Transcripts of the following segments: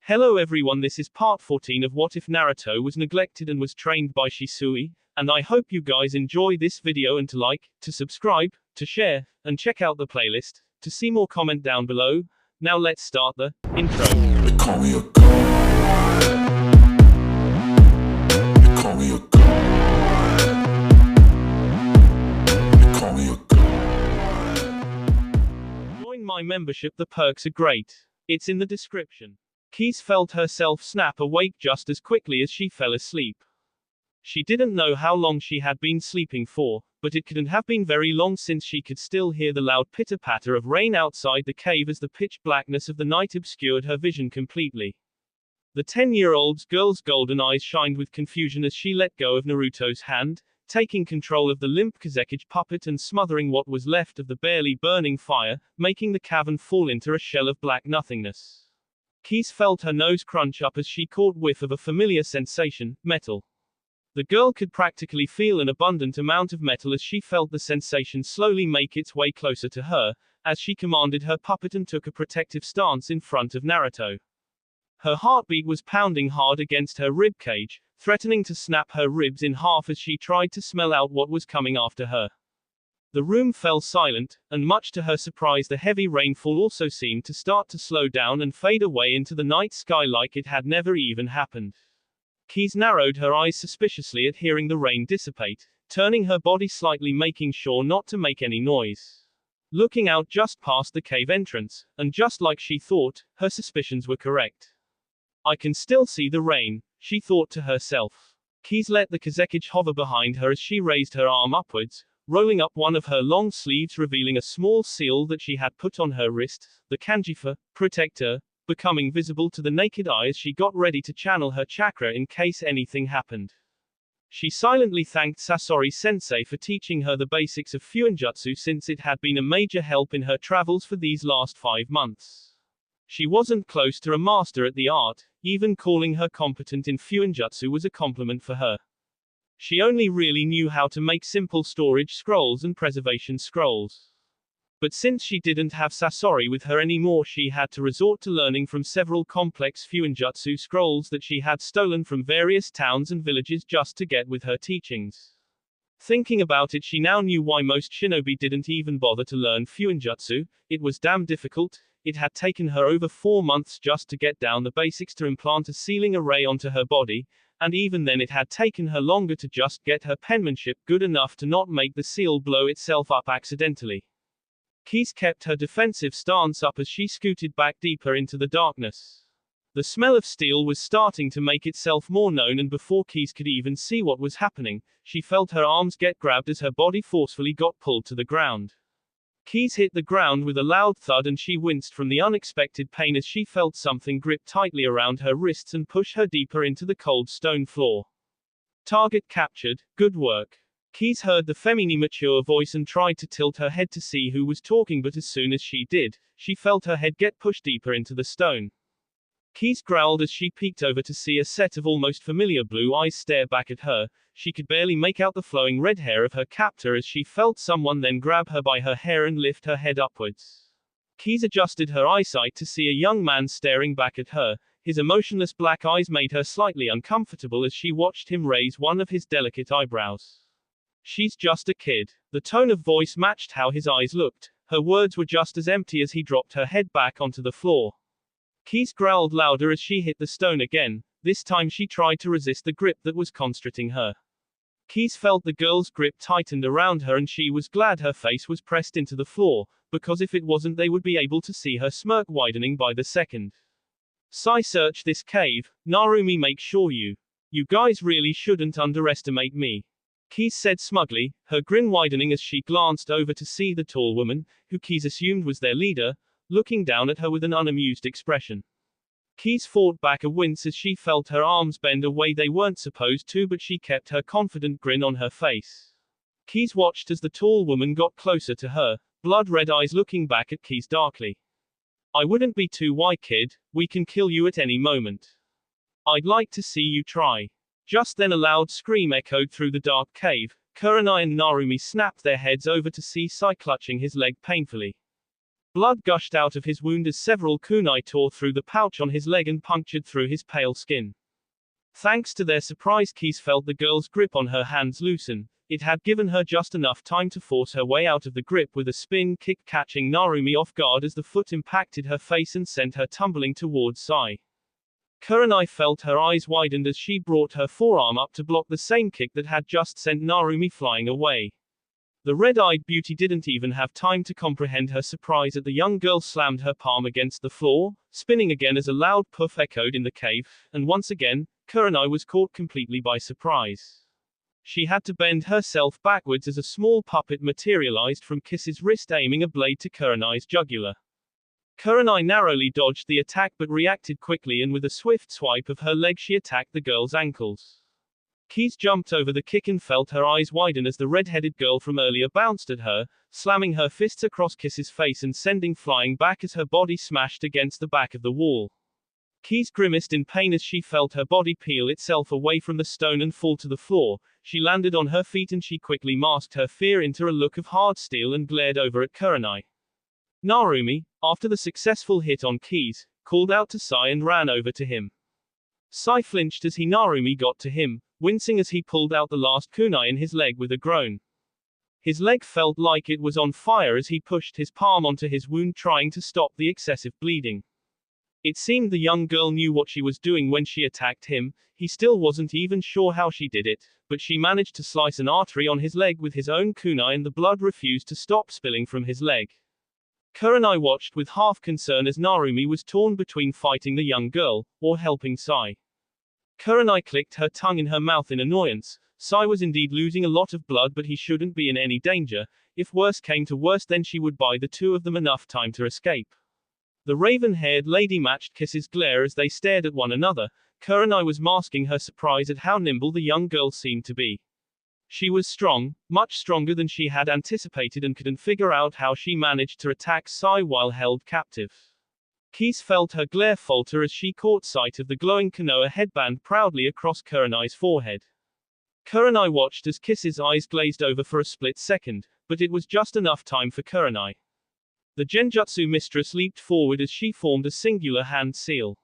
Hello everyone, this is part 14 of What If Naruto Was Neglected and Was Trained by Shisui, and I hope you guys enjoy this video and to like, to subscribe, to share, and check out the playlist, to see more comment down below. Now let's start the intro. They call me a god. They call me a god. They call me a god. Join my membership, the perks are great. It's in the description. Keys felt herself snap awake just as quickly as she fell asleep. She didn't know how long she had been sleeping for, but it couldn't have been very long since she could still hear the loud pitter-patter of rain outside the cave as the pitch blackness of the night obscured her vision completely. The 10-year-old girl's golden eyes shined with confusion as she let go of Naruto's hand, taking control of the limp Kazekage puppet and smothering what was left of the barely burning fire, making the cavern fall into a shell of black nothingness. Keys felt her nose crunch up as she caught whiff of a familiar sensation, metal. The girl could practically feel an abundant amount of metal as she felt the sensation slowly make its way closer to her, as she commanded her puppet and took a protective stance in front of Naruto. Her heartbeat was pounding hard against her rib cage, threatening to snap her ribs in half as she tried to smell out what was coming after her. The room fell silent, and much to her surprise the heavy rainfall also seemed to start to slow down and fade away into the night sky like it had never even happened. Keys narrowed her eyes suspiciously at hearing the rain dissipate, turning her body slightly making sure not to make any noise. Looking out just past the cave entrance, and just like she thought, her suspicions were correct. I can still see the rain, she thought to herself. Keys let the Kazekage hover behind her as she raised her arm upwards, rolling up one of her long sleeves revealing a small seal that she had put on her wrist, the kanjifa, protector, becoming visible to the naked eye as she got ready to channel her chakra in case anything happened. She silently thanked Sasori-sensei for teaching her the basics of fuinjutsu since it had been a major help in her travels for these last 5 months. She wasn't close to a master at the art, even calling her competent in fuinjutsu was a compliment for her. She only really knew how to make simple storage scrolls and preservation scrolls. But since she didn't have Sasori with her anymore, she had to resort to learning from several complex fuinjutsu scrolls that she had stolen from various towns and villages just to get with her teachings. Thinking about it, she now knew why most shinobi didn't even bother to learn fuinjutsu. It was damn difficult. It had taken her over 4 months just to get down the basics to implant a sealing array onto her body, and even then it had taken her longer to just get her penmanship good enough to not make the seal blow itself up accidentally. Keys kept her defensive stance up as she scooted back deeper into the darkness. The smell of steel was starting to make itself more known, and before Keys could even see what was happening, she felt her arms get grabbed as her body forcefully got pulled to the ground. Keys hit the ground with a loud thud and she winced from the unexpected pain as she felt something grip tightly around her wrists and push her deeper into the cold stone floor. Target captured, good work. Keys heard the feminine mature voice and tried to tilt her head to see who was talking, but as soon as she did, she felt her head get pushed deeper into the stone. Keys growled as she peeked over to see a set of almost familiar blue eyes stare back at her. She could barely make out the flowing red hair of her captor as she felt someone then grab her by her hair and lift her head upwards. Keys adjusted her eyesight to see a young man staring back at her. His emotionless black eyes made her slightly uncomfortable as she watched him raise one of his delicate eyebrows. "She's just a kid." The tone of voice matched how his eyes looked. Her words were just as empty as he dropped her head back onto the floor. Keys growled louder as she hit the stone again. This time she tried to resist the grip that was constricting her. Keys felt the girl's grip tightened around her and she was glad her face was pressed into the floor, because if it wasn't they would be able to see her smirk widening by the second. "Sai, search this cave, Narumi, make sure you guys really shouldn't underestimate me," Keys said smugly, her grin widening as she glanced over to see the tall woman, who Keys assumed was their leader, looking down at her with an unamused expression. Keys fought back a wince as she felt her arms bend a way they weren't supposed to, but she kept her confident grin on her face. Keys watched as the tall woman got closer to her, blood-red eyes looking back at Keys darkly. "I wouldn't be too why, kid, we can kill you at any moment. I'd like to see you try." Just then a loud scream echoed through the dark cave. Kurenai and Narumi snapped their heads over to see Sai clutching his leg painfully. Blood gushed out of his wound as several kunai tore through the pouch on his leg and punctured through his pale skin. Thanks to their surprise, Keese felt the girl's grip on her hands loosen. It had given her just enough time to force her way out of the grip with a spin kick, catching Narumi off guard as the foot impacted her face and sent her tumbling towards Sai. Kurenai felt her eyes widened as she brought her forearm up to block the same kick that had just sent Narumi flying away. The red-eyed beauty didn't even have time to comprehend her surprise as the young girl slammed her palm against the floor, spinning again as a loud puff echoed in the cave, and once again, Kurenai was caught completely by surprise. She had to bend herself backwards as a small puppet materialized from Kiss's wrist, aiming a blade to Kurenai's jugular. Kurenai narrowly dodged the attack but reacted quickly, and with a swift swipe of her leg she attacked the girl's ankles. Keese jumped over the kick and felt her eyes widen as the red-headed girl from earlier bounced at her, slamming her fists across Kiss's face and sending flying back as her body smashed against the back of the wall. Keese grimaced in pain as she felt her body peel itself away from the stone and fall to the floor. She landed on her feet and she quickly masked her fear into a look of hard steel and glared over at Kurenai. Narumi, after the successful hit on Keese, called out to Sai and ran over to him. Sai flinched as Narumi got to him, wincing as he pulled out the last kunai in his leg with a groan. His leg felt like it was on fire as he pushed his palm onto his wound, trying to stop the excessive bleeding. It seemed the young girl knew what she was doing when she attacked him. He still wasn't even sure how she did it, but she managed to slice an artery on his leg with his own kunai and the blood refused to stop spilling from his leg. Kurenai watched with half concern as Narumi was torn between fighting the young girl, or helping Sai. Kurenai clicked her tongue in her mouth in annoyance. Sai was indeed losing a lot of blood, but he shouldn't be in any danger. If worse came to worse, then she would buy the two of them enough time to escape. The raven-haired lady matched Kiss's glare as they stared at one another. Kurenai was masking her surprise at how nimble the young girl seemed to be. She was strong, much stronger than she had anticipated, and couldn't figure out how she managed to attack Sai while held captive. Keese felt her glare falter as she caught sight of the glowing Konoha headband proudly across Kurenai's forehead. Kurenai watched as Kiss's eyes glazed over for a split second, but it was just enough time for Kurenai. The Genjutsu mistress leaped forward as she formed a singular hand seal.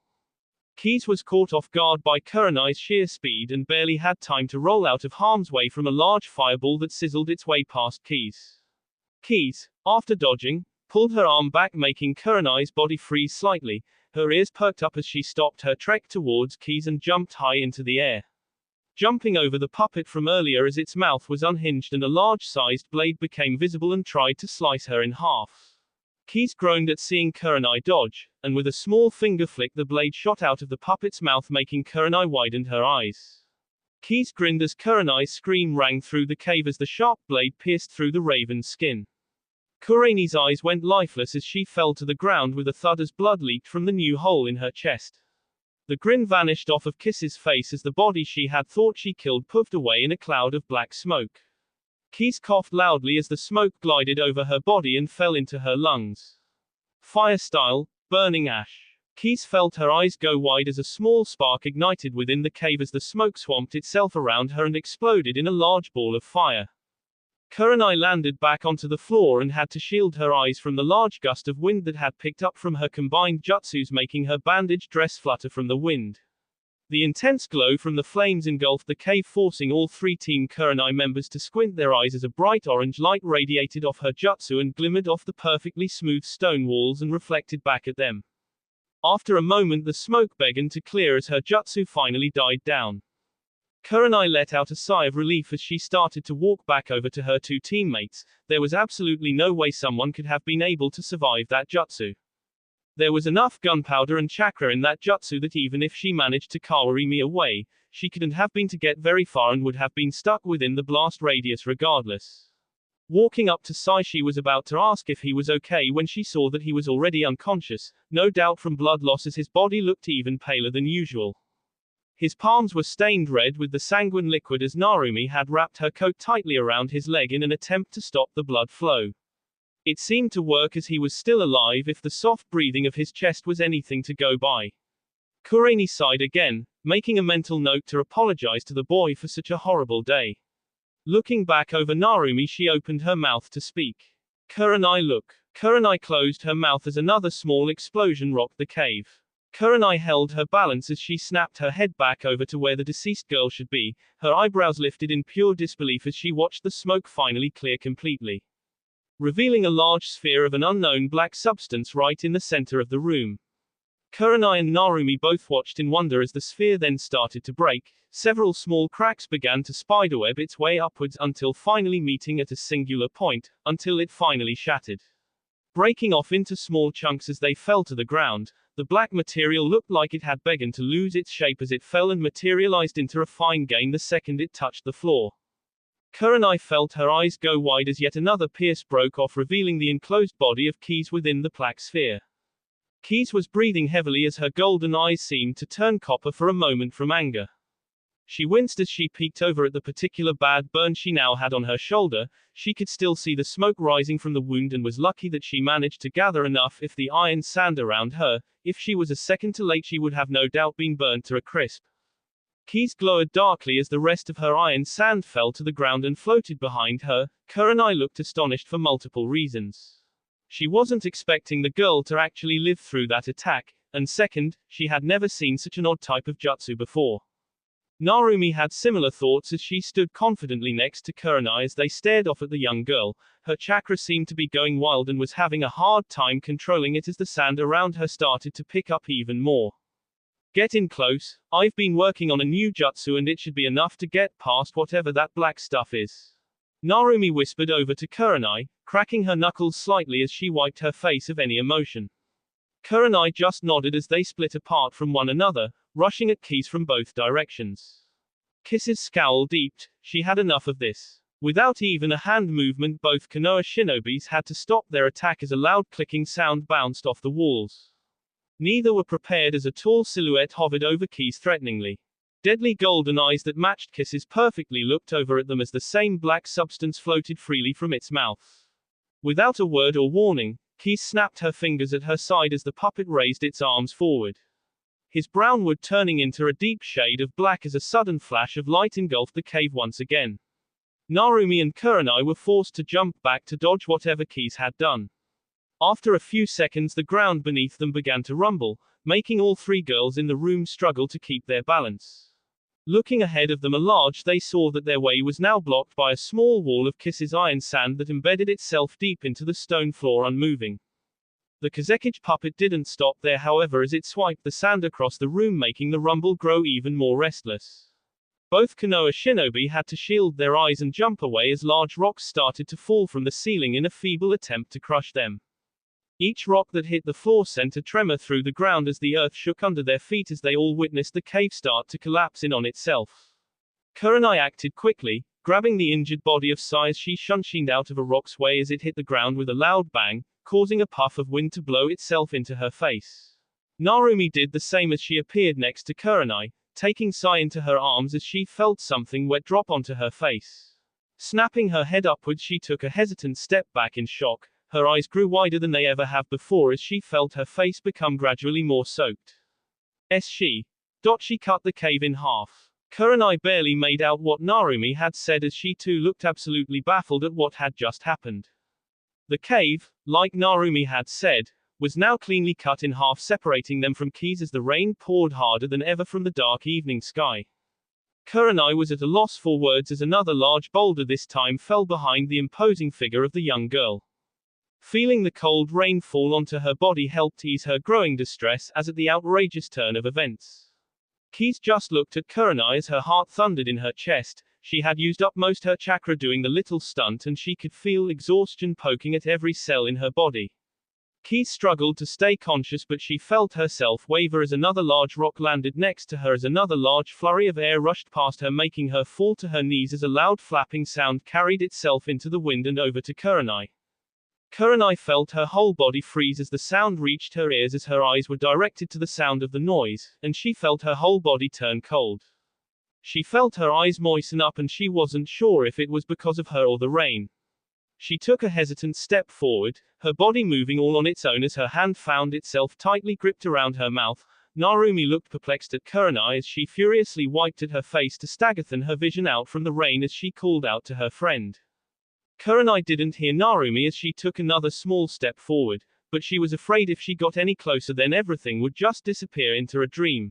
Keese was caught off guard by Kurenai's sheer speed and barely had time to roll out of harm's way from a large fireball that sizzled its way past Keese. Keese, after dodging, pulled her arm back, making Kurenai's body freeze slightly. Her ears perked up as she stopped her trek towards Keese and jumped high into the air, jumping over the puppet from earlier as its mouth was unhinged and a large-sized blade became visible and tried to slice her in half. Keese groaned at seeing Kurenai dodge, and with a small finger flick the blade shot out of the puppet's mouth, making Kurenai widen her eyes. Keese grinned as Kurenai's scream rang through the cave as the sharp blade pierced through the raven's skin. Kurenai's eyes went lifeless as she fell to the ground with a thud as blood leaked from the new hole in her chest. The grin vanished off of Kiss's face as the body she had thought she killed puffed away in a cloud of black smoke. Keese coughed loudly as the smoke glided over her body and fell into her lungs. Fire style, burning ash. Keese felt her eyes go wide as a small spark ignited within the cave as the smoke swamped itself around her and exploded in a large ball of fire. Kurenai landed back onto the floor and had to shield her eyes from the large gust of wind that had picked up from her combined jutsus, making her bandaged dress flutter from the wind. The intense glow from the flames engulfed the cave, forcing all three Team Kurenai members to squint their eyes as a bright orange light radiated off her jutsu and glimmered off the perfectly smooth stone walls and reflected back at them. After a moment the smoke began to clear as her jutsu finally died down. Kurenai let out a sigh of relief as she started to walk back over to her two teammates. There was absolutely no way someone could have been able to survive that jutsu. There was enough gunpowder and chakra in that jutsu that even if she managed to Kawarimi away, she couldn't have been to get very far and would have been stuck within the blast radius regardless. Walking up to Sai, she was about to ask if he was okay when she saw that he was already unconscious, no doubt from blood loss as his body looked even paler than usual. His palms were stained red with the sanguine liquid as Narumi had wrapped her coat tightly around his leg in an attempt to stop the blood flow. It seemed to work as he was still alive if the soft breathing of his chest was anything to go by. Kurenai sighed again, making a mental note to apologize to the boy for such a horrible day. Looking back over Narumi, she opened her mouth to speak. Kurenai, look. Kurenai closed her mouth as another small explosion rocked the cave. Kurenai held her balance as she snapped her head back over to where the deceased girl should be, her eyebrows lifted in pure disbelief as she watched the smoke finally clear completely, revealing a large sphere of an unknown black substance right in the center of the room. Kurenai and Narumi both watched in wonder as the sphere then started to break. Several small cracks began to spiderweb its way upwards until finally meeting at a singular point, until it finally shattered, breaking off into small chunks as they fell to the ground. The black material looked like it had begun to lose its shape as it fell and materialized into a fine gain the second it touched the floor. Kurenai felt her eyes go wide as yet another pierce broke off, revealing the enclosed body of Keys within the black sphere. Keys was breathing heavily as her golden eyes seemed to turn copper for a moment from anger. She winced as she peeked over at the particular bad burn she now had on her shoulder. She could still see the smoke rising from the wound and was lucky that she managed to gather enough if the iron sand around her. If she was a second too late she would have no doubt been burned to a crisp. Keys glowed darkly as the rest of her iron sand fell to the ground and floated behind her. Kurenai looked astonished for multiple reasons. She wasn't expecting the girl to actually live through that attack, and second, she had never seen such an odd type of jutsu before. Narumi had similar thoughts as she stood confidently next to Kurenai as they stared off at the young girl. Her chakra seemed to be going wild and was having a hard time controlling it as the sand around her started to pick up even more. Get in close, I've been working on a new jutsu and it should be enough to get past whatever that black stuff is. Narumi whispered over to Kurenai, cracking her knuckles slightly as she wiped her face of any emotion. Kurenai just nodded as they split apart from one another, rushing at Keys from both directions. Kiss's scowl deepened. She had enough of this. Without even a hand movement, both Konoha shinobis had to stop their attack as a loud clicking sound bounced off the walls. Neither were prepared as a tall silhouette hovered over Keys threateningly. Deadly golden eyes that matched Kiss's perfectly looked over at them as the same black substance floated freely from its mouth. Without a word or warning, Keys snapped her fingers at her side as the puppet raised its arms forward, his brown wood turning into a deep shade of black as a sudden flash of light engulfed the cave once again. Narumi and Kurenai were forced to jump back to dodge whatever Keys had done. After a few seconds the ground beneath them began to rumble, making all three girls in the room struggle to keep their balance. Looking ahead of them they saw that their way was now blocked by a small wall of Kiss's iron sand that embedded itself deep into the stone floor unmoving. The Kazekage puppet didn't stop there however as it swiped the sand across the room making the rumble grow even more restless. Both Konoha shinobi had to shield their eyes and jump away as large rocks started to fall from the ceiling in a feeble attempt to crush them. Each rock that hit the floor sent a tremor through the ground as the earth shook under their feet as they all witnessed the cave start to collapse in on itself. Kurenai acted quickly, grabbing the injured body of Sai as she shunshined out of a rock's way as it hit the ground with a loud bang, causing a puff of wind to blow itself into her face. Narumi did the same as she appeared next to Kurenai, taking Sai into her arms as she felt something wet drop onto her face. Snapping her head upwards she took a hesitant step back in shock. Her eyes grew wider than they ever have before as she felt her face become gradually more soaked. She cut the cave in half. Kurenai barely made out what Narumi had said as she too looked absolutely baffled at what had just happened. The cave, like Narumi had said, was now cleanly cut in half, separating them from Keys as the rain poured harder than ever from the dark evening sky. Kurenai was at a loss for words as another large boulder this time fell behind the imposing figure of the young girl. Feeling the cold rain fall onto her body helped ease her growing distress as at the outrageous turn of events. Keys just looked at Kurenai as her heart thundered in her chest. She had used up most her chakra doing the little stunt and she could feel exhaustion poking at every cell in her body. Keys struggled to stay conscious but she felt herself waver as another large rock landed next to her as another large flurry of air rushed past her making her fall to her knees as a loud flapping sound carried itself into the wind and over to Kurenai. Kurenai felt her whole body freeze as the sound reached her ears as her eyes were directed to the sound of the noise, and she felt her whole body turn cold. She felt her eyes moisten up and she wasn't sure if it was because of her or the rain. She took a hesitant step forward, her body moving all on its own as her hand found itself tightly gripped around her mouth. Narumi looked perplexed at Kurenai as she furiously wiped at her face to stagger her vision out from the rain as she called out to her friend. Kurenai didn't hear Narumi as she took another small step forward, but she was afraid if she got any closer then everything would just disappear into a dream.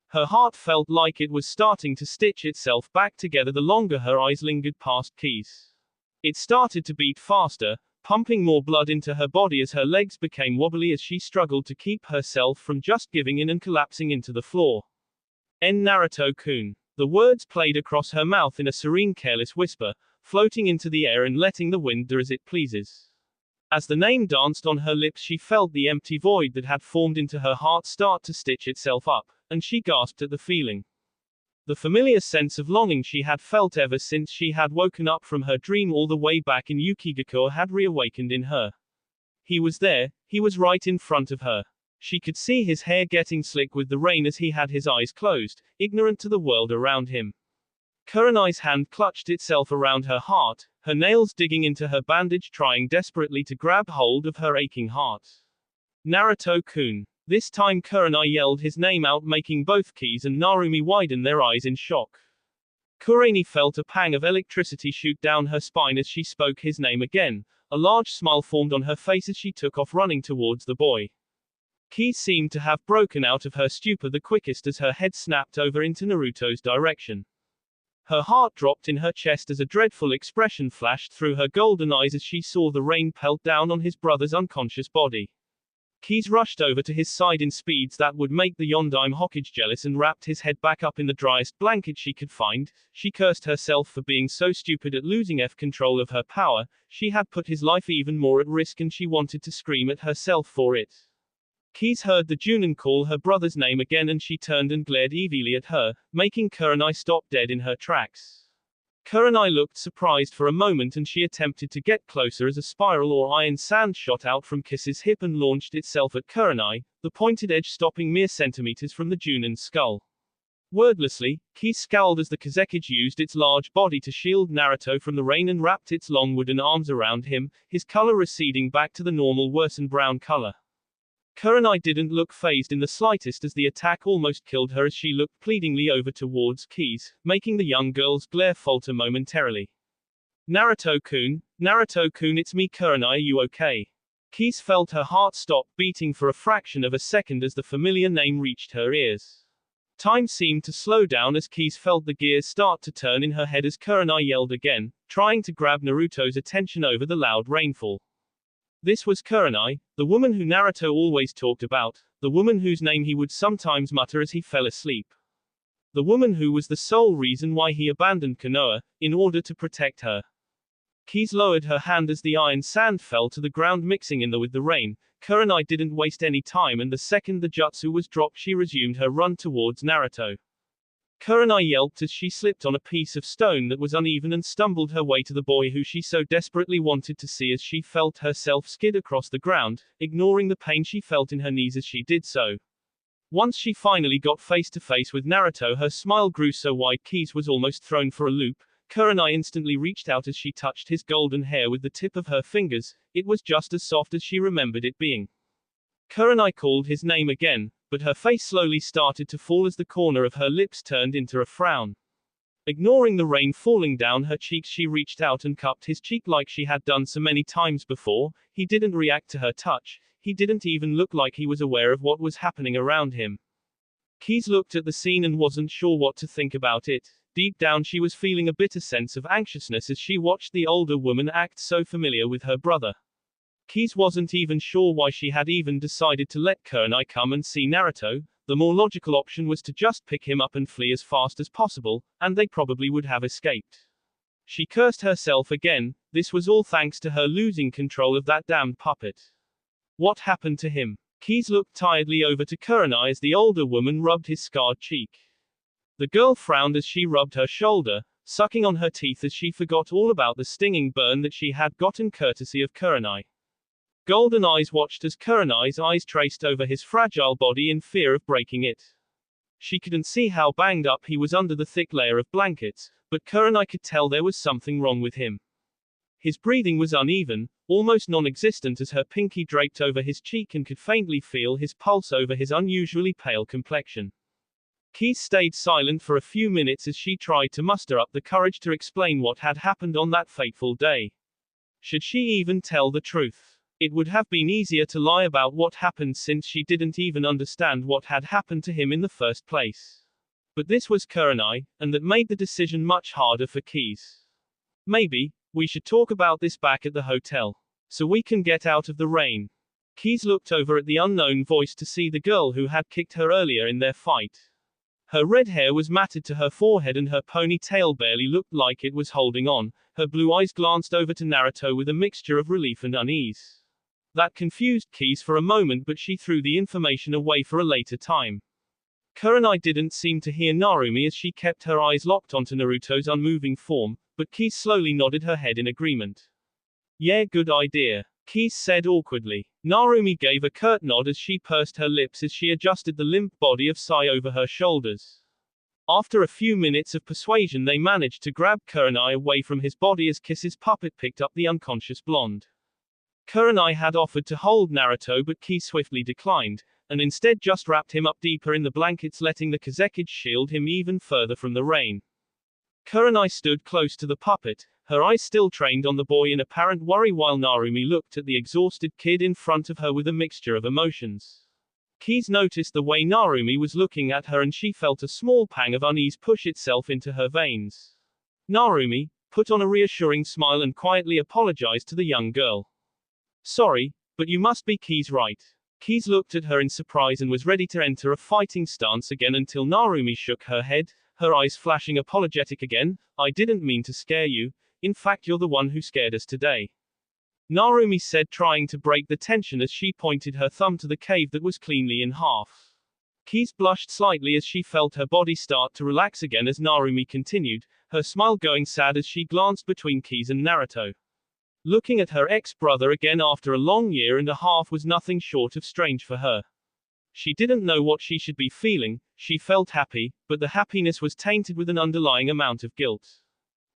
Her heart felt like it was starting to stitch itself back together the longer her eyes lingered past Keys. It started to beat faster, pumping more blood into her body as her legs became wobbly as she struggled to keep herself from just giving in and collapsing into the floor. Naruto-kun. The words played across her mouth in a serene careless whisper, floating into the air and letting the wind do as it pleases. As the name danced on her lips she felt the empty void that had formed into her heart start to stitch itself up, and she gasped at the feeling. The familiar sense of longing she had felt ever since she had woken up from her dream all the way back in Yukigakure had reawakened in her. He was there, he was right in front of her. She could see his hair getting slick with the rain as he had his eyes closed, ignorant to the world around him. Kurenai's hand clutched itself around her heart, her nails digging into her bandage trying desperately to grab hold of her aching heart. Naruto-kun. This time Kurenai yelled his name out making both Keys and Narumi widen their eyes in shock. Kurenai felt a pang of electricity shoot down her spine as she spoke his name again. A large smile formed on her face as she took off running towards the boy. Keys seemed to have broken out of her stupor the quickest as her head snapped over into Naruto's direction. Her heart dropped in her chest as a dreadful expression flashed through her golden eyes as she saw the rain pelt down on his brother's unconscious body. Keys rushed over to his side in speeds that would make the Yondaime Hokage jealous and wrapped his head back up in the driest blanket she could find. She cursed herself for being so stupid at losing control of her power. She had put his life even more at risk and she wanted to scream at herself for it. Keys heard the Junin call her brother's name again and she turned and glared evilly at her, making Kurenai stop dead in her tracks. Kurenai looked surprised for a moment and she attempted to get closer as a spiral or iron sand shot out from Kiss's hip and launched itself at Kurenai, the pointed edge stopping mere centimeters from the Junin's skull. Wordlessly, Keys scowled as the Kazekage used its large body to shield Naruto from the rain and wrapped its long wooden arms around him, his color receding back to the normal worsened brown color. Kurenai didn't look fazed in the slightest as the attack almost killed her as she looked pleadingly over towards Keys, making the young girl's glare falter momentarily. Naruto-kun, it's me Kurenai, are you okay? Keys felt her heart stop beating for a fraction of a second as the familiar name reached her ears. Time seemed to slow down as Keys felt the gears start to turn in her head as Kurenai yelled again, trying to grab Naruto's attention over the loud rainfall. This was Kurenai, the woman who Naruto always talked about, the woman whose name he would sometimes mutter as he fell asleep. The woman who was the sole reason why he abandoned Konoha, in order to protect her. Keys lowered her hand as the iron sand fell to the ground mixing in with the rain. Kurenai didn't waste any time and the second the jutsu was dropped she resumed her run towards Naruto. Kurenai yelped as she slipped on a piece of stone that was uneven and stumbled her way to the boy who she so desperately wanted to see as she felt herself skid across the ground, ignoring the pain she felt in her knees as she did so. Once she finally got face to face with Naruto her smile grew so wide Keys was almost thrown for a loop. Kurenai instantly reached out as she touched his golden hair with the tip of her fingers, it was just as soft as she remembered it being. Kurenai called his name again, but her face slowly started to fall as the corner of her lips turned into a frown. Ignoring the rain falling down her cheeks she reached out and cupped his cheek like she had done so many times before. He didn't react to her touch, he didn't even look like he was aware of what was happening around him. Keys looked at the scene and wasn't sure what to think about it. Deep down she was feeling a bitter sense of anxiousness as she watched the older woman act so familiar with her brother. Keys wasn't even sure why she had even decided to let Kurenai come and see Naruto. The more logical option was to just pick him up and flee as fast as possible, and they probably would have escaped. She cursed herself again, this was all thanks to her losing control of that damned puppet. What happened to him? Keys looked tiredly over to Kurenai as the older woman rubbed his scarred cheek. The girl frowned as she rubbed her shoulder, sucking on her teeth as she forgot all about the stinging burn that she had gotten courtesy of Kurenai. Golden eyes watched as Kurenai's eyes traced over his fragile body in fear of breaking it. She couldn't see how banged up he was under the thick layer of blankets, but Kurenai could tell there was something wrong with him. His breathing was uneven, almost non-existent as her pinky draped over his cheek and could faintly feel his pulse over his unusually pale complexion. Keys stayed silent for a few minutes as she tried to muster up the courage to explain what had happened on that fateful day. Should she even tell the truth? It would have been easier to lie about what happened since she didn't even understand what had happened to him in the first place. But this was Kurenai, and that made the decision much harder for Keys. Maybe, we should talk about this back at the hotel. So we can get out of the rain. Keys looked over at the unknown voice to see the girl who had kicked her earlier in their fight. Her red hair was matted to her forehead and her ponytail barely looked like it was holding on. Her blue eyes glanced over to Naruto with a mixture of relief and unease. That confused Keys for a moment, but she threw the information away for a later time. Kurenai didn't seem to hear Narumi as she kept her eyes locked onto Naruto's unmoving form, but Keys slowly nodded her head in agreement. Yeah, good idea, Keys said awkwardly. Narumi gave a curt nod as she pursed her lips as she adjusted the limp body of Sai over her shoulders. After a few minutes of persuasion, they managed to grab Kurenai away from his body as Kiss's puppet picked up the unconscious blonde. Kurenai had offered to hold Naruto, but Keys swiftly declined, and instead just wrapped him up deeper in the blankets, letting the Kazekage shield him even further from the rain. Kurenai stood close to the puppet, her eyes still trained on the boy in apparent worry, while Narumi looked at the exhausted kid in front of her with a mixture of emotions. Keys noticed the way Narumi was looking at her and she felt a small pang of unease push itself into her veins. Narumi put on a reassuring smile and quietly apologized to the young girl. Sorry, but you must be Keys, right? Keys looked at her in surprise and was ready to enter a fighting stance again until Narumi shook her head, her eyes flashing apologetic again. I didn't mean to scare you. In fact, you're the one who scared us today. Narumi said, trying to break the tension as she pointed her thumb to the cave that was cleanly in half. Keys blushed slightly as she felt her body start to relax again as Narumi continued, her smile going sad as she glanced between Keys and Naruto. Looking at her ex-brother again after a long year and a half was nothing short of strange for her. She didn't know what she should be feeling. She felt happy, but the happiness was tainted with an underlying amount of guilt.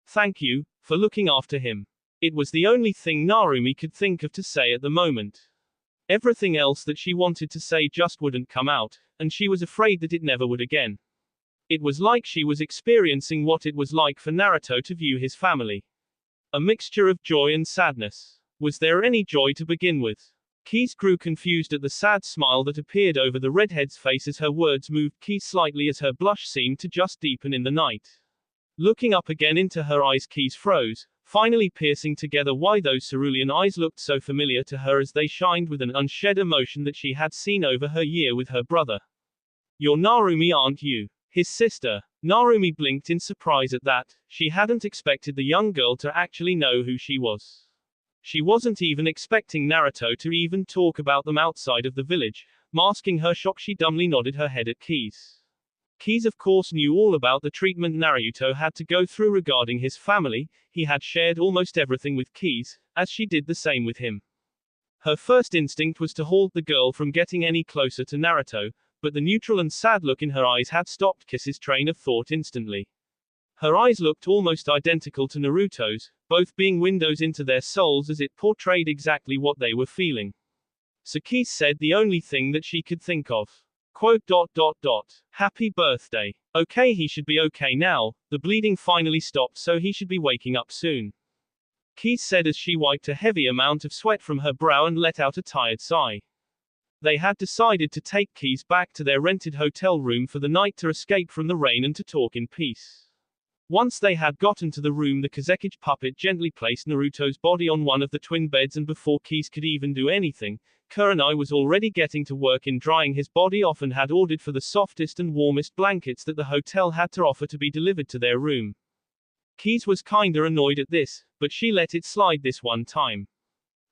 Thank you for looking after him. It was the only thing Narumi could think of to say at the moment. Everything else that she wanted to say just wouldn't come out, and she was afraid that it never would again. It was like she was experiencing what it was like for Naruto to view his family. A mixture of joy and sadness. Was there any joy to begin with? Keys grew confused at the sad smile that appeared over the redhead's face as her words moved Keys slightly as her blush seemed to just deepen in the night. Looking up again into her eyes, Keys froze, finally piercing together why those cerulean eyes looked so familiar to her as they shined with an unshed emotion that she had seen over her year with her brother. You're Narumi, aren't you? His sister. Narumi blinked in surprise at that. She hadn't expected the young girl to actually know who she was. She wasn't even expecting Naruto to even talk about them outside of the village. Masking her shock, she dumbly nodded her head at Keys. Keys of course knew all about the treatment Naruto had to go through regarding his family. He had shared almost everything with Keys, as she did the same with him. Her first instinct was to halt the girl from getting any closer to Naruto, but the neutral and sad look in her eyes had stopped Kiss's train of thought instantly. Her eyes looked almost identical to Naruto's, both being windows into their souls as it portrayed exactly what they were feeling. So Keys said the only thing that she could think of. Quote, ... Happy birthday. Okay, he should be okay now. The bleeding finally stopped, so he should be waking up soon. Keys said as she wiped a heavy amount of sweat from her brow and let out a tired sigh. They had decided to take Keys back to their rented hotel room for the night to escape from the rain and to talk in peace. Once they had gotten to the room, the Kazekage puppet gently placed Naruto's body on one of the twin beds, and before Keys could even do anything, Kurenai was already getting to work in drying his body off and had ordered for the softest and warmest blankets that the hotel had to offer to be delivered to their room. Keys was kinda annoyed at this, but she let it slide this one time.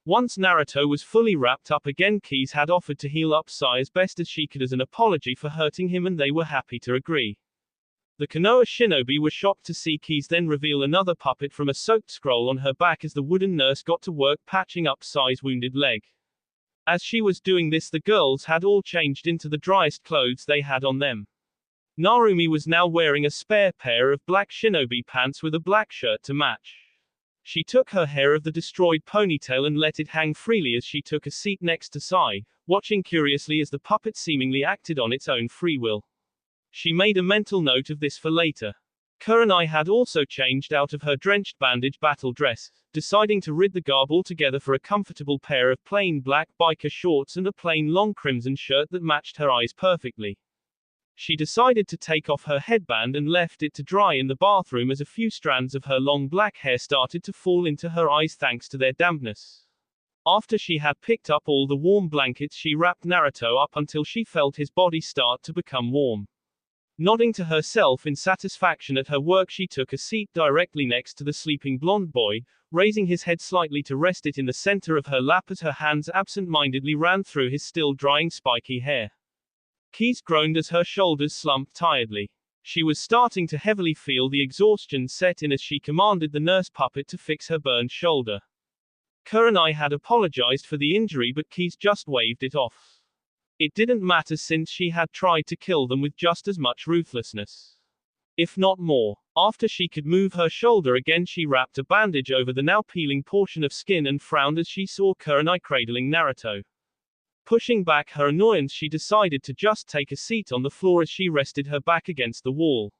Once Naruto was fully wrapped up again, Keys had offered to heal up Sai as best as she could as an apology for hurting him, and they were happy to agree. The Konoha shinobi were shocked to see Keys then reveal another puppet from a soaked scroll on her back as the wooden nurse got to work patching up Sai's wounded leg. As she was doing this, the girls had all changed into the driest clothes they had on them. Narumi was now wearing a spare pair of black shinobi pants with a black shirt to match. She took her hair of the destroyed ponytail and let it hang freely as she took a seat next to Sai, watching curiously as the puppet seemingly acted on its own free will. She made a mental note of this for later. Kurenai had also changed out of her drenched bandage battle dress, deciding to rid the garb altogether for a comfortable pair of plain black biker shorts and a plain long crimson shirt that matched her eyes perfectly. She decided to take off her headband and left it to dry in the bathroom as a few strands of her long black hair started to fall into her eyes thanks to their dampness. After she had picked up all the warm blankets, she wrapped Naruto up until she felt his body start to become warm. Nodding to herself in satisfaction at her work, she took a seat directly next to the sleeping blonde boy, raising his head slightly to rest it in the center of her lap as her hands absent-mindedly ran through his still drying spiky hair. Keys groaned as her shoulders slumped tiredly. She was starting to heavily feel the exhaustion set in as she commanded the nurse puppet to fix her burned shoulder. Kurenai had apologized for the injury, but Keys just waved it off. It didn't matter since she had tried to kill them with just as much ruthlessness, if not more. After she could move her shoulder again, she wrapped a bandage over the now peeling portion of skin and frowned as she saw Kurenai cradling Naruto. Pushing back her annoyance, she decided to just take a seat on the floor as she rested her back against the wall.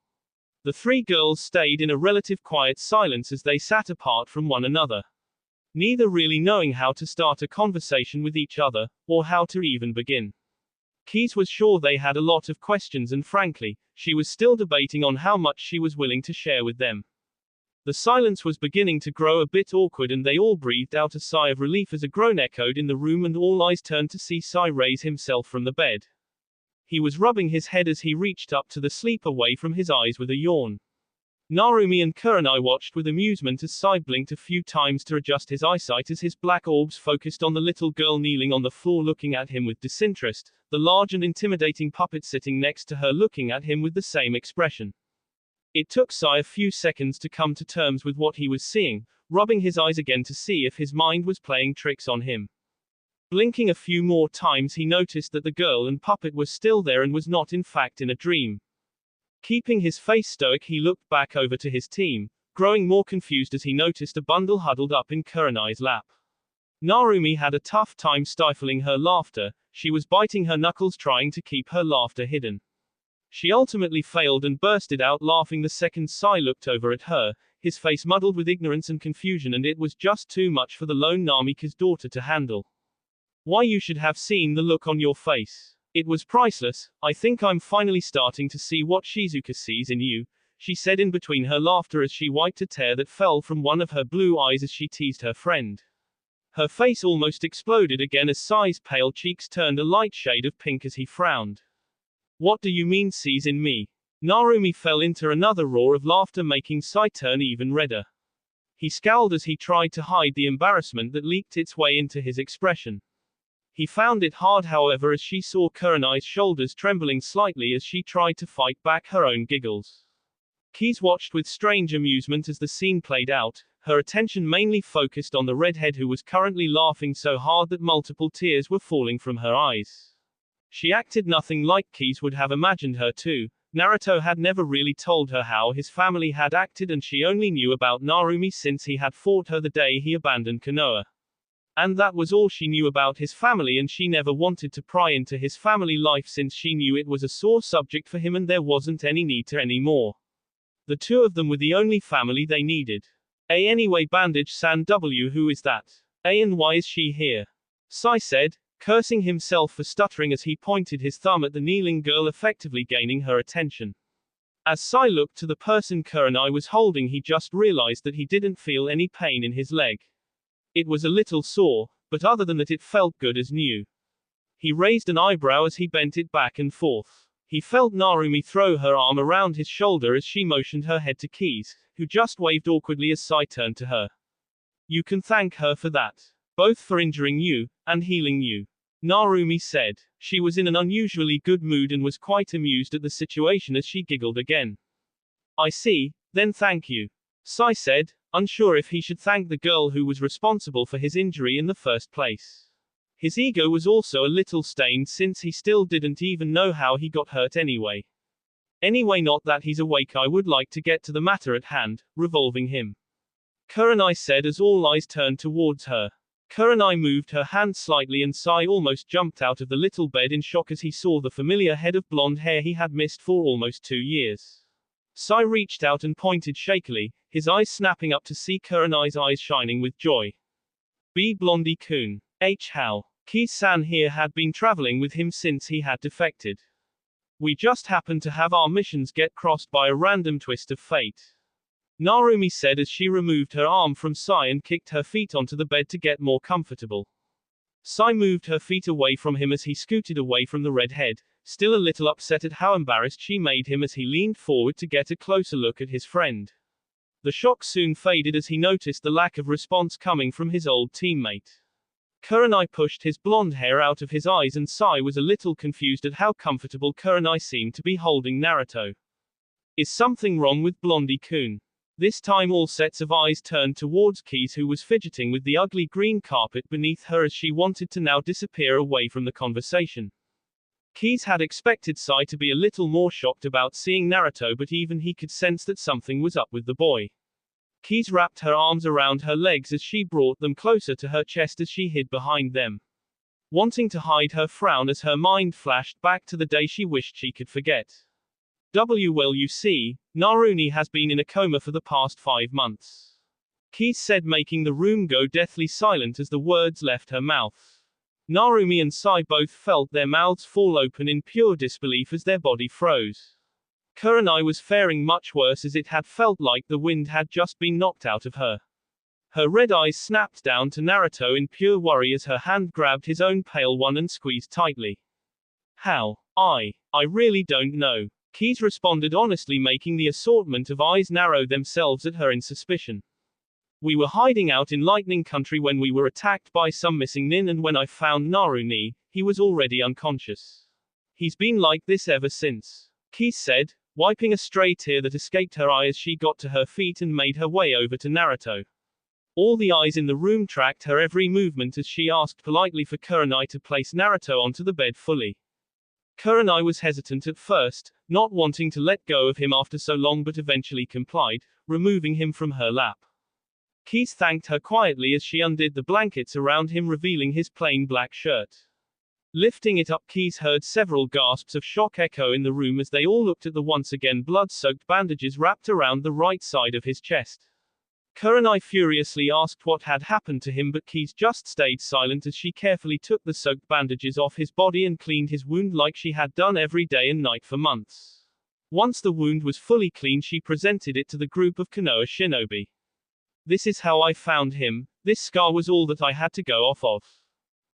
The three girls stayed in a relative quiet silence as they sat apart from one another, neither really knowing how to start a conversation with each other, or how to even begin. Keys was sure they had a lot of questions, and frankly, she was still debating on how much she was willing to share with them. The silence was beginning to grow a bit awkward, and they all breathed out a sigh of relief as a groan echoed in the room and all eyes turned to see Sai raise himself from the bed. He was rubbing his head as he reached up to the sleep away from his eyes with a yawn. Narumi and Kurenai watched with amusement as Sai blinked a few times to adjust his eyesight as his black orbs focused on the little girl kneeling on the floor looking at him with disinterest, the large and intimidating puppet sitting next to her looking at him with the same expression. It took Sai a few seconds to come to terms with what he was seeing, rubbing his eyes again to see if his mind was playing tricks on him. Blinking a few more times, he noticed that the girl and puppet were still there and was not in fact in a dream. Keeping his face stoic, he looked back over to his team, growing more confused as he noticed a bundle huddled up in Kurenai's lap. Narumi had a tough time stifling her laughter. She was biting her knuckles trying to keep her laughter hidden. She ultimately failed and bursted out laughing the second Sai looked over at her, his face muddled with ignorance and confusion, and it was just too much for the lone Namika's daughter to handle. Why, you should have seen the look on your face. It was priceless. I think I'm finally starting to see what Shizuka sees in you, she said in between her laughter as she wiped a tear that fell from one of her blue eyes as she teased her friend. Her face almost exploded again as Sai's pale cheeks turned a light shade of pink as he frowned. What do you mean sees in me? Narumi fell into another roar of laughter, making Sai turn even redder. He scowled as he tried to hide the embarrassment that leaked its way into his expression. He found it hard, however, as she saw Kurenai's shoulders trembling slightly as she tried to fight back her own giggles. Keys watched with strange amusement as the scene played out, her attention mainly focused on the redhead who was currently laughing so hard that multiple tears were falling from her eyes. She acted nothing like Keys would have imagined her to. Naruto had never really told her how his family had acted, and she only knew about Narumi since he had fought her the day he abandoned Konoha. And that was all she knew about his family, and she never wanted to pry into his family life since she knew it was a sore subject for him and there wasn't any need to anymore. The two of them were the only family they needed. Anyway, Bandage-san, who is that? And why is she here? Sai said, cursing himself for stuttering as he pointed his thumb at the kneeling girl, effectively gaining her attention. As Sai looked to the person Kurenai was holding, he just realized that he didn't feel any pain in his leg. It was a little sore, but other than that it felt good as new. He raised an eyebrow as he bent it back and forth. He felt Narumi throw her arm around his shoulder as she motioned her head to Keys, who just waved awkwardly as Sai turned to her. You can thank her for that. Both for injuring you, and healing you, Narumi said. She was in an unusually good mood and was quite amused at the situation as she giggled again. I see, then thank you, Sai said, unsure if he should thank the girl who was responsible for his injury in the first place. His ego was also a little stained since he still didn't even know how he got hurt anyway. Anyway, not that he's awake, I would like to get to the matter at hand, revolving him, Kurenai said as all eyes turned towards her. Kurenai moved her hand slightly and Sai almost jumped out of the little bed in shock as he saw the familiar head of blonde hair he had missed for almost 2 years. Sai reached out and pointed shakily, his eyes snapping up to see Kurenai's eyes shining with joy. B. Blondie-kun. How? Kii-san here had been traveling with him since he had defected. We just happened to have our missions get crossed by a random twist of fate. Narumi said as she removed her arm from Sai and kicked her feet onto the bed to get more comfortable. Sai moved her feet away from him as he scooted away from the redhead, still a little upset at how embarrassed she made him as he leaned forward to get a closer look at his friend. The shock soon faded as he noticed the lack of response coming from his old teammate. Kurenai pushed his blonde hair out of his eyes and Sai was a little confused at how comfortable Kurenai seemed to be holding Naruto. Is something wrong with Blondie-kun? This time all sets of eyes turned towards Keys, who was fidgeting with the ugly green carpet beneath her as she wanted to now disappear away from the conversation. Keys had expected Sai to be a little more shocked about seeing Naruto, but even he could sense that something was up with the boy. Keys wrapped her arms around her legs as she brought them closer to her chest as she hid behind them. Wanting to hide her frown as her mind flashed back to the day she wished she could forget. Well, you see, Narumi has been in a coma for the past 5 months. Keys said, making the room go deathly silent as the words left her mouth. Narumi and Sai both felt their mouths fall open in pure disbelief as their body froze. Kurenai was faring much worse as it had felt like the wind had just been knocked out of her. Her red eyes snapped down to Naruto in pure worry as her hand grabbed his own pale one and squeezed tightly. How? I really don't know. Keys responded honestly, making the assortment of eyes narrow themselves at her in suspicion. We were hiding out in Lightning Country when we were attacked by some missing nin, and when I found Narumi, he was already unconscious. He's been like this ever since, Keys said, wiping a stray tear that escaped her eye as she got to her feet and made her way over to Naruto. All the eyes in the room tracked her every movement as she asked politely for Kurenai to place Naruto onto the bed fully. Kurenai was hesitant at first, not wanting to let go of him after so long, but eventually complied, removing him from her lap. Keys thanked her quietly as she undid the blankets around him, revealing his plain black shirt. Lifting it up, Keys heard several gasps of shock echo in the room as they all looked at the once again blood-soaked bandages wrapped around the right side of his chest. Kurenai furiously asked what had happened to him, but Keys just stayed silent as she carefully took the soaked bandages off his body and cleaned his wound like she had done every day and night for months. Once the wound was fully clean, she presented it to the group of Konoha shinobi. This is how I found him. This scar was all that I had to go off of.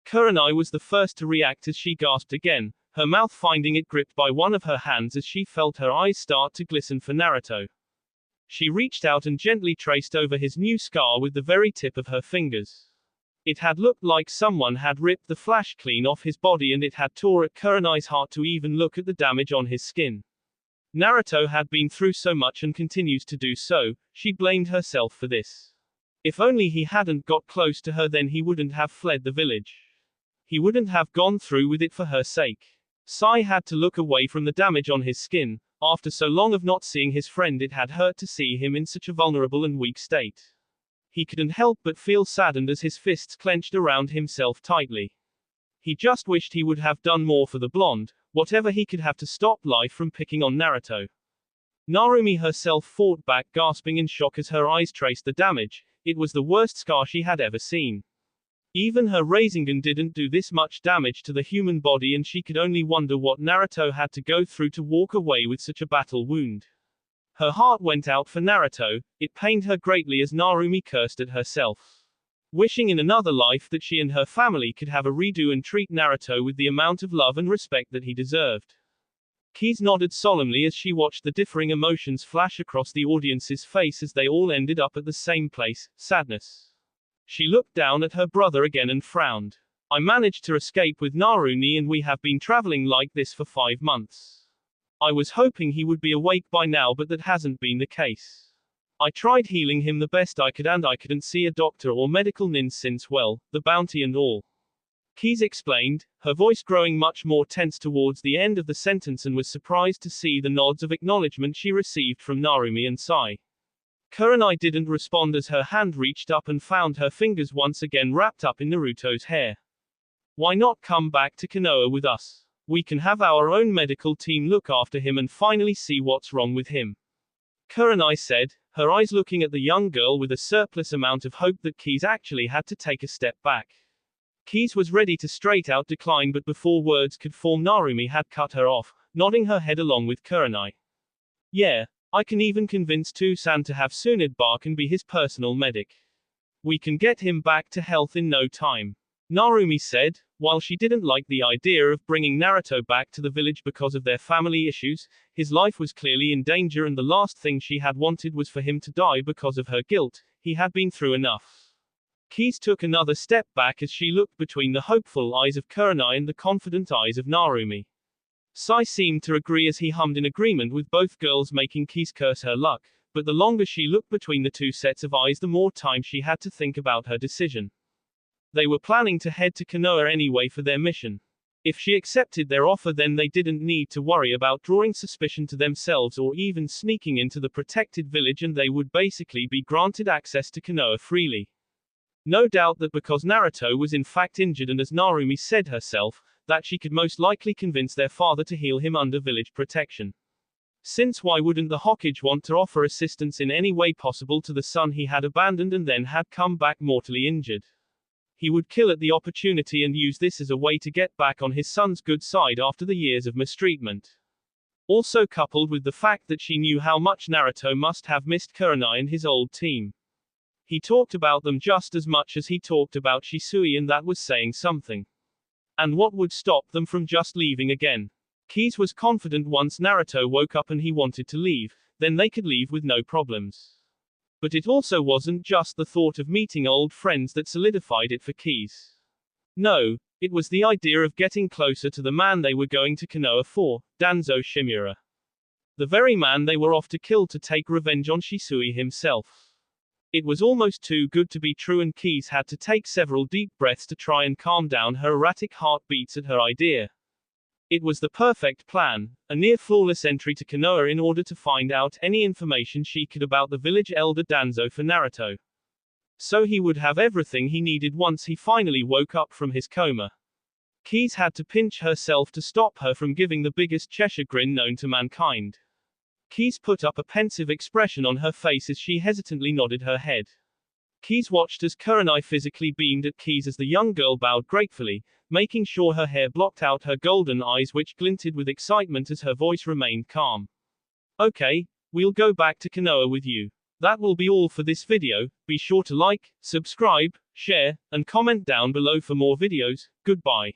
Kurenai was the first to react as she gasped again, her mouth finding it gripped by one of her hands as she felt her eyes start to glisten for Naruto. She reached out and gently traced over his new scar with the very tip of her fingers. It had looked like someone had ripped the flesh clean off his body, and it had tore at Kurenai's heart to even look at the damage on his skin. Naruto had been through so much and continues to do so, she blamed herself for this. If only he hadn't got close to her, then he wouldn't have fled the village. He wouldn't have gone through with it for her sake. Sai had to look away from the damage on his skin. After so long of not seeing his friend, it had hurt to see him in such a vulnerable and weak state. He couldn't help but feel saddened as his fists clenched around himself tightly. He just wished he would have done more for the blonde, whatever he could have to stop life from picking on Naruto. Narumi herself fought back, gasping in shock as her eyes traced the damage. It was the worst scar she had ever seen. Even her Rasengan didn't do this much damage to the human body, and she could only wonder what Naruto had to go through to walk away with such a battle wound. Her heart went out for Naruto. It pained her greatly as Narumi cursed at herself, wishing in another life that she and her family could have a redo and treat Naruto with the amount of love and respect that he deserved. Keys nodded solemnly as she watched the differing emotions flash across the audience's face as they all ended up at the same place, sadness. She looked down at her brother again and frowned. I managed to escape with Narumi, and we have been traveling like this for 5 months. I was hoping he would be awake by now, but that hasn't been the case. I tried healing him the best I could, and I couldn't see a doctor or medical nin since, well, the bounty and all. Keys explained, her voice growing much more tense towards the end of the sentence, and was surprised to see the nods of acknowledgement she received from Narumi and Sai. Kurenai didn't respond as her hand reached up and found her fingers once again wrapped up in Naruto's hair. Why not come back to Konoha with us? We can have our own medical team look after him and finally see what's wrong with him. Kurenai said, her eyes looking at the young girl with a surplus amount of hope that Keys actually had to take a step back. Keys was ready to straight out decline, but before words could form, Narumi had cut her off, nodding her head along with Kurenai. Yeah, I can even convince Tusan to have Tsunade bark and be his personal medic. We can get him back to health in no time. Narumi said, while she didn't like the idea of bringing Naruto back to the village because of their family issues, his life was clearly in danger and the last thing she had wanted was for him to die because of her guilt. He had been through enough. Keys took another step back as she looked between the hopeful eyes of Kurenai and the confident eyes of Narumi. Sai seemed to agree as he hummed in agreement with both girls, making Keys curse her luck, but the longer she looked between the two sets of eyes, the more time she had to think about her decision. They were planning to head to Konoha anyway for their mission. If she accepted their offer, then they didn't need to worry about drawing suspicion to themselves or even sneaking into the protected village, and they would basically be granted access to Konoha freely. No doubt that because Naruto was in fact injured, and as Narumi said herself, that she could most likely convince their father to heal him under village protection. Since why wouldn't the Hokage want to offer assistance in any way possible to the son he had abandoned and then had come back mortally injured? He would kill at the opportunity and use this as a way to get back on his son's good side after the years of mistreatment. Also coupled with the fact that she knew how much Naruto must have missed Kurenai and his old team. He talked about them just as much as he talked about Shisui, and that was saying something. And what would stop them from just leaving again? Keys was confident once Naruto woke up and he wanted to leave, then they could leave with no problems. But it also wasn't just the thought of meeting old friends that solidified it for Keys. No, it was the idea of getting closer to the man they were going to Konoha for, Danzo Shimura. The very man they were off to kill to take revenge on Shisui himself. It was almost too good to be true, and Keys had to take several deep breaths to try and calm down her erratic heartbeats at her idea. It was the perfect plan, a near-flawless entry to Konoha in order to find out any information she could about the village elder Danzo for Naruto. So he would have everything he needed once he finally woke up from his coma. Keys had to pinch herself to stop her from giving the biggest Cheshire grin known to mankind. Keys put up a pensive expression on her face as she hesitantly nodded her head. Keys watched as Kurenai physically beamed at Keys as the young girl bowed gratefully, making sure her hair blocked out her golden eyes, which glinted with excitement as her voice remained calm. Okay, we'll go back to Konoha with you. That will be all for this video. Be sure to like, subscribe, share, and comment down below for more videos. Goodbye.